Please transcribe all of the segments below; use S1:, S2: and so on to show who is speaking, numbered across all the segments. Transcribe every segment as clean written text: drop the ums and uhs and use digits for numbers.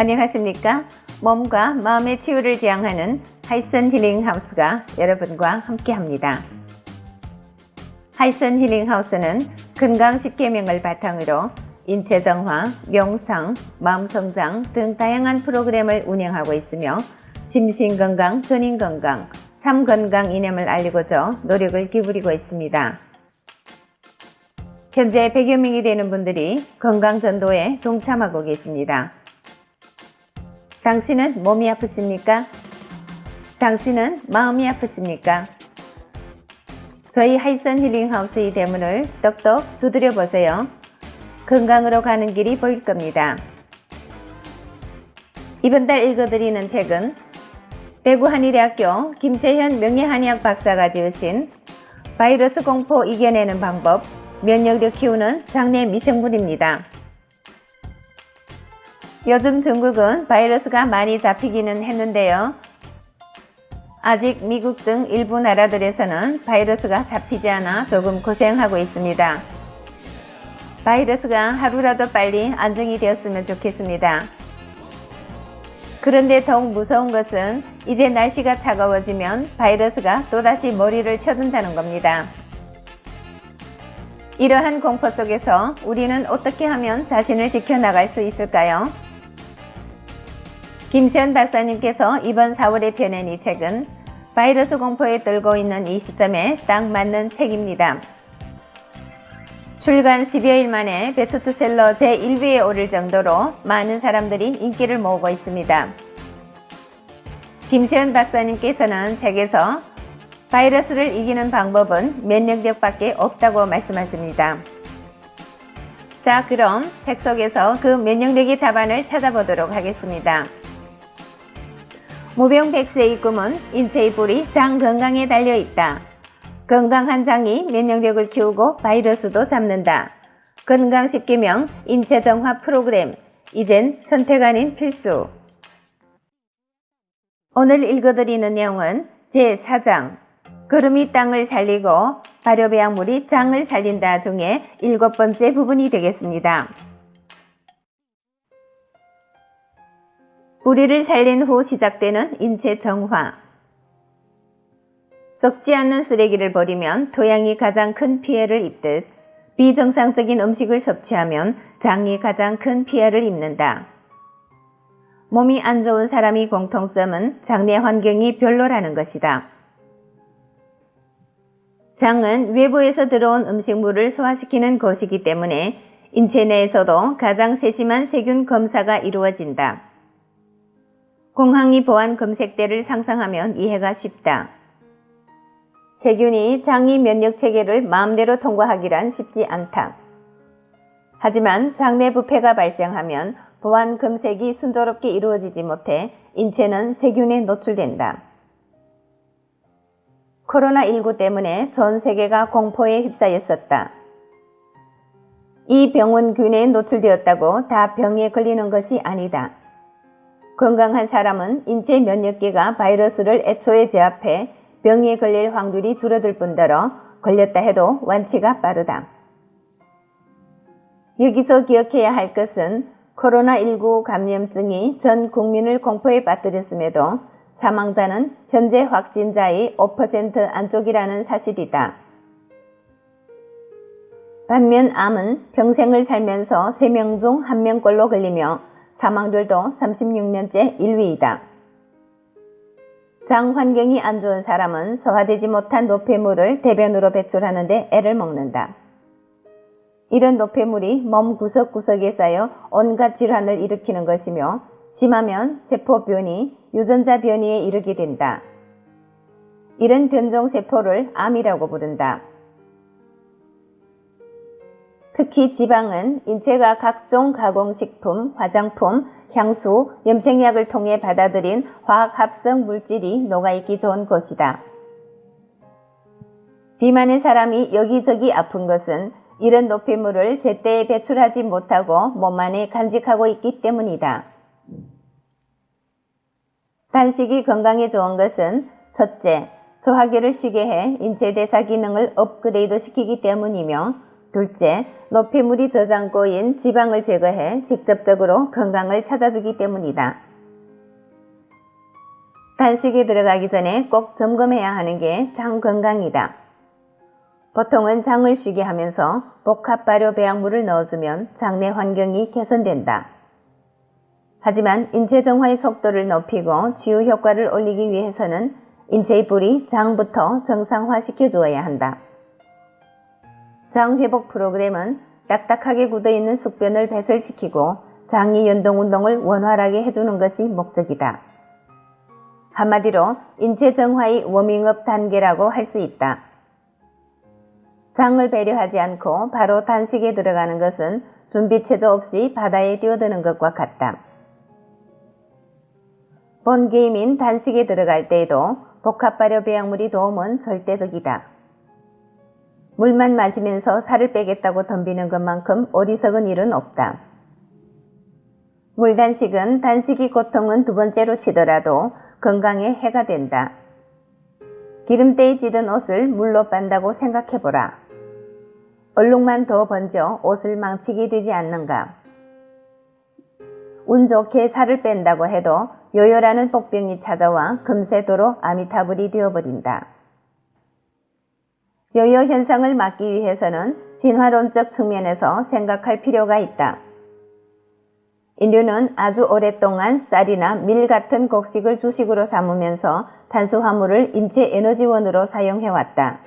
S1: 안녕하십니까? 몸과 마음의 치유를 지향하는 하이슨 힐링하우스가 여러분과 함께합니다. 하이슨 힐링하우스는 건강 10계명을 바탕으로 인체 정화, 명상, 마음 성장 등 다양한 프로그램을 운영하고 있으며 심신건강, 전인건강, 참건강 이념을 알리고자 노력을 기울이고 있습니다. 현재 100여 명이 되는 분들이 건강전도에 동참하고 계십니다. 당신은 몸이 아프십니까? 당신은 마음이 아프십니까? 저희 하이슨 힐링하우스의 대문을 똑똑 두드려 보세요. 건강으로 가는 길이 보일 겁니다. 이번 달 읽어드리는 책은 대구 한의대학교 김세현 명예한의학 박사가 지으신 바이러스 공포 이겨내는 방법, 면역력 키우는 장내 미생물입니다. 요즘 중국은 바이러스가 많이 잡히기는 했는데요. 아직 미국 등 일부 나라들에서는 바이러스가 잡히지 않아 조금 고생하고 있습니다. 바이러스가 하루라도 빨리 안정이 되었으면 좋겠습니다. 그런데 더욱 무서운 것은 이제 날씨가 차가워지면 바이러스가 또다시 머리를 쳐든다는 겁니다. 이러한 공포 속에서 우리는 어떻게 하면 자신을 지켜나갈 수 있을까요? 김세현 박사님께서 이번 4월에 펴낸 이 책은 바이러스 공포에 떨고 있는 이 시점에 딱 맞는 책입니다. 출간 10여일 만에 베스트셀러 제1위에 오를 정도로 많은 사람들이 인기를 모으고 있습니다. 김세현 박사님께서는 책에서 바이러스를 이기는 방법은 면역력밖에 없다고 말씀하십니다. 자, 그럼 책 속에서 그 면역력의 답안을 찾아보도록 하겠습니다. 무병백세의 꿈은 인체의 뿌리 장 건강에 달려있다. 건강한 장이 면역력을 키우고 바이러스도 잡는다. 건강 10계명 인체 정화 프로그램, 이젠 선택 아닌 필수. 오늘 읽어드리는 내용은 제4장 거름이 땅을 살리고 발효배양물이 장을 살린다 중에 7번째 부분이 되겠습니다. 뿌리를 살린 후 시작되는 인체 정화. 썩지 않는 쓰레기를 버리면 토양이 가장 큰 피해를 입듯 비정상적인 음식을 섭취하면 장이 가장 큰 피해를 입는다. 몸이 안 좋은 사람의 공통점은 장내 환경이 별로라는 것이다. 장은 외부에서 들어온 음식물을 소화시키는 곳이기 때문에 인체 내에서도 가장 세심한 세균 검사가 이루어진다. 공항의 보안 검색대를 상상하면 이해가 쉽다. 세균이 장의 면역 체계를 마음대로 통과하기란 쉽지 않다. 하지만 장내 부패가 발생하면 보안 검색이 순조롭게 이루어지지 못해 인체는 세균에 노출된다. 코로나19 때문에 전 세계가 공포에 휩싸였었다. 이 병은 균에 노출되었다고 다 병에 걸리는 것이 아니다. 건강한 사람은 인체 면역계가 바이러스를 애초에 제압해 병에 걸릴 확률이 줄어들 뿐더러 걸렸다 해도 완치가 빠르다. 여기서 기억해야 할 것은 코로나19 감염증이 전 국민을 공포에 빠뜨렸음에도 사망자는 현재 확진자의 5% 안쪽이라는 사실이다. 반면 암은 평생을 살면서 3명 중 1명꼴로 걸리며 사망률도 36년째 1위이다. 장 환경이 안 좋은 사람은 소화되지 못한 노폐물을 대변으로 배출하는 데 애를 먹는다. 이런 노폐물이 몸 구석구석에 쌓여 온갖 질환을 일으키는 것이며 심하면 세포변이, 유전자 변이에 이르게 된다. 이런 변종세포를 암이라고 부른다. 특히 지방은 인체가 각종 가공식품, 화장품, 향수, 염색약을 통해 받아들인 화학합성 물질이 녹아있기 좋은 곳이다. 비만의 사람이 여기저기 아픈 것은 이런 노폐물을 제때에 배출하지 못하고 몸 안에 간직하고 있기 때문이다. 단식이 건강에 좋은 것은 첫째, 소화기를 쉬게 해 인체 대사 기능을 업그레이드 시키기 때문이며 둘째, 노폐물이 저장고인 지방을 제거해 직접적으로 건강을 찾아주기 때문이다. 단식에 들어가기 전에 꼭 점검해야 하는 게 장 건강이다. 보통은 장을 쉬게 하면서 복합 발효 배양물을 넣어주면 장내 환경이 개선된다. 하지만 인체 정화의 속도를 높이고 치유 효과를 올리기 위해서는 인체의 불이 장부터 정상화시켜 주어야 한다. 장 회복 프로그램은 딱딱하게 굳어있는 숙변을 배설시키고 장이 연동운동을 원활하게 해주는 것이 목적이다. 한마디로 인체 정화의 워밍업 단계라고 할 수 있다. 장을 배려하지 않고 바로 단식에 들어가는 것은 준비체조 없이 바다에 뛰어드는 것과 같다. 본게임인 단식에 들어갈 때에도 복합발효 배양물이 도움은 절대적이다. 물만 마시면서 살을 빼겠다고 덤비는 것만큼 어리석은 일은 없다. 물단식은 단식이 고통은 두 번째로 치더라도 건강에 해가 된다. 기름때에 찌든 옷을 물로 빤다고 생각해보라. 얼룩만 더 번져 옷을 망치게 되지 않는가? 운 좋게 살을 뺀다고 해도 요요라는 복병이 찾아와 금세 도로 아미타불이 되어버린다. 요요 현상을 막기 위해서는 진화론적 측면에서 생각할 필요가 있다. 인류는 아주 오랫동안 쌀이나 밀 같은 곡식을 주식으로 삼으면서 탄수화물을 인체 에너지원으로 사용해왔다.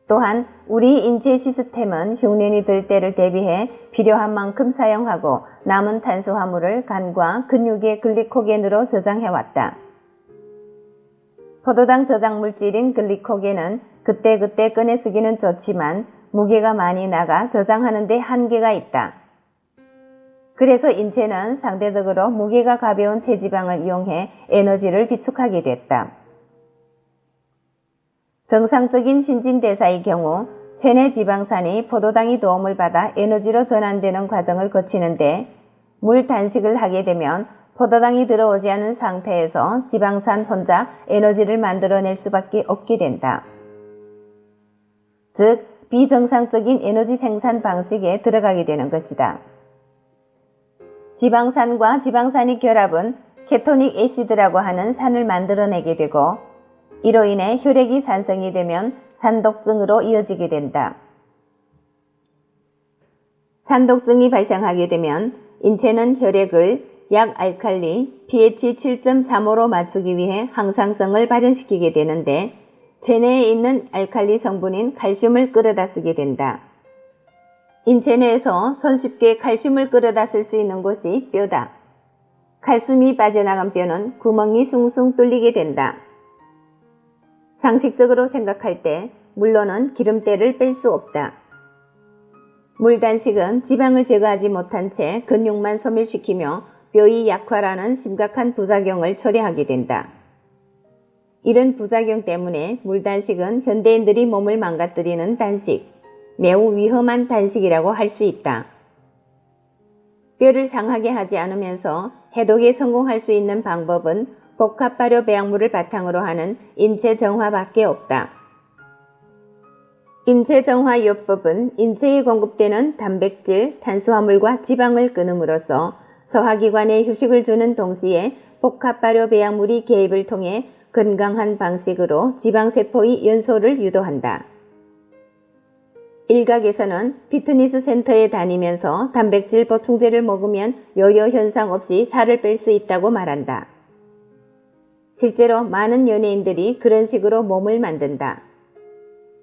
S1: 또한 우리 인체 시스템은 흉년이 들 때를 대비해 필요한 만큼 사용하고 남은 탄수화물을 간과 근육의 글리코겐으로 저장해왔다. 포도당 저장 물질인 글리코겐은 그때그때 꺼내 쓰기는 좋지만 무게가 많이 나가 저장하는 데 한계가 있다. 그래서 인체는 상대적으로 무게가 가벼운 체지방을 이용해 에너지를 비축하게 됐다. 정상적인 신진대사의 경우 체내 지방산이 포도당의 도움을 받아 에너지로 전환되는 과정을 거치는데 물 단식을 하게 되면 포도당이 들어오지 않은 상태에서 지방산 혼자 에너지를 만들어낼 수밖에 없게 된다. 즉, 비정상적인 에너지 생산 방식에 들어가게 되는 것이다. 지방산과 지방산의 결합은 케토닉 애시드라고 하는 산을 만들어내게 되고 이로 인해 혈액이 산성이 되면 산독증으로 이어지게 된다. 산독증이 발생하게 되면 인체는 혈액을 약 알칼리 pH 7.35로 맞추기 위해 항상성을 발현시키게 되는데 체내에 있는 알칼리 성분인 칼슘을 끌어다 쓰게 된다. 인체 내에서 손쉽게 칼슘을 끌어다 쓸 수 있는 곳이 뼈다. 칼슘이 빠져나간 뼈는 구멍이 숭숭 뚫리게 된다. 상식적으로 생각할 때 물로는 기름때를 뺄 수 없다. 물단식은 지방을 제거하지 못한 채 근육만 소멸시키며 뼈의 약화라는 심각한 부작용을 초래하게 된다. 이런 부작용 때문에 물단식은 현대인들이 몸을 망가뜨리는 단식, 매우 위험한 단식이라고 할 수 있다. 뼈를 상하게 하지 않으면서 해독에 성공할 수 있는 방법은 복합발효 배양물을 바탕으로 하는 인체 정화밖에 없다. 인체 정화요법은 인체에 공급되는 단백질, 탄수화물과 지방을 끊음으로써 소화기관에 휴식을 주는 동시에 복합발효 배양물이 개입을 통해 건강한 방식으로 지방세포의 연소를 유도한다. 일각에서는 피트니스 센터에 다니면서 단백질 보충제를 먹으면 요요 현상 없이 살을 뺄 수 있다고 말한다. 실제로 많은 연예인들이 그런 식으로 몸을 만든다.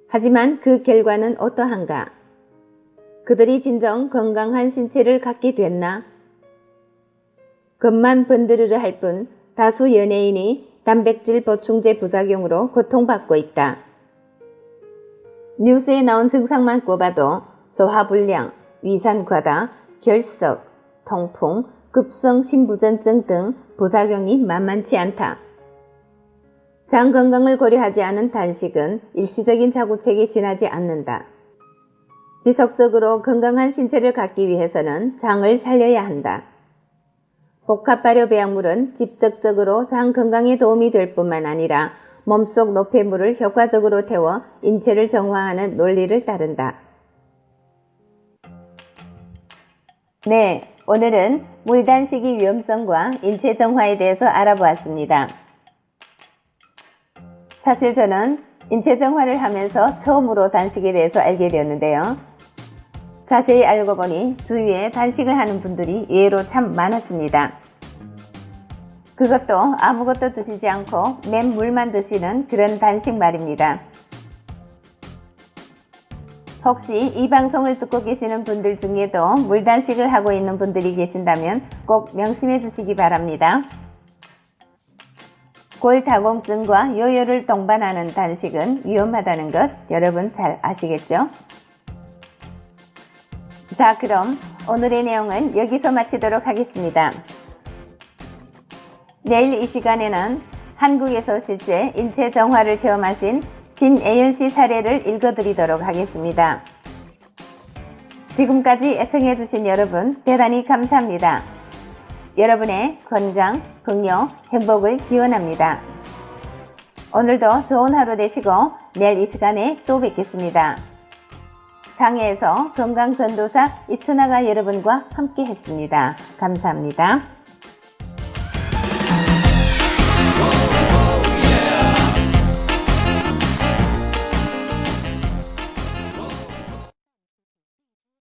S1: 하지만 그 결과는 어떠한가? 그들이 진정 건강한 신체를 갖게 됐나? 겉만 번드르르 할 뿐 다수 연예인이 단백질 보충제 부작용으로 고통받고 있다. 뉴스에 나온 증상만 꼽아도 소화불량, 위산과다, 결석, 통풍, 급성심부전증 등 부작용이 만만치 않다. 장 건강을 고려하지 않은 단식은 일시적인 자구책에 지나지 않는다. 지속적으로 건강한 신체를 갖기 위해서는 장을 살려야 한다. 복합발효 배양물은 직접적으로 장 건강에 도움이 될 뿐만 아니라 몸속 노폐물을 효과적으로 태워 인체를 정화하는 논리를 따른다. 네, 오늘은 물단식의 위험성과 인체 정화에 대해서 알아보았습니다. 사실 저는 인체 정화를 하면서 처음으로 단식에 대해서 알게 되었는데요. 자세히 알고 보니 주위에 단식을 하는 분들이 의외로 참 많았습니다. 그것도 아무것도 드시지 않고 맨 물만 드시는 그런 단식 말입니다. 혹시 이 방송을 듣고 계시는 분들 중에도 물단식을 하고 있는 분들이 계신다면 꼭 명심해 주시기 바랍니다. 골다공증과 요요를 동반하는 단식은 위험하다는 것 여러분 잘 아시겠죠? 자, 그럼 오늘의 내용은 여기서 마치도록 하겠습니다. 내일 이 시간에는 한국에서 실제 인체 정화를 체험하신 신애연씨 사례를 읽어드리도록 하겠습니다. 지금까지 애청해주신 여러분 대단히 감사합니다. 여러분의 건강, 긍요, 행복을 기원합니다. 오늘도 좋은 하루 되시고 내일 이 시간에 또 뵙겠습니다. 상해에서 건강전도사 이춘아가 여러분과 함께 했습니다. 감사합니다.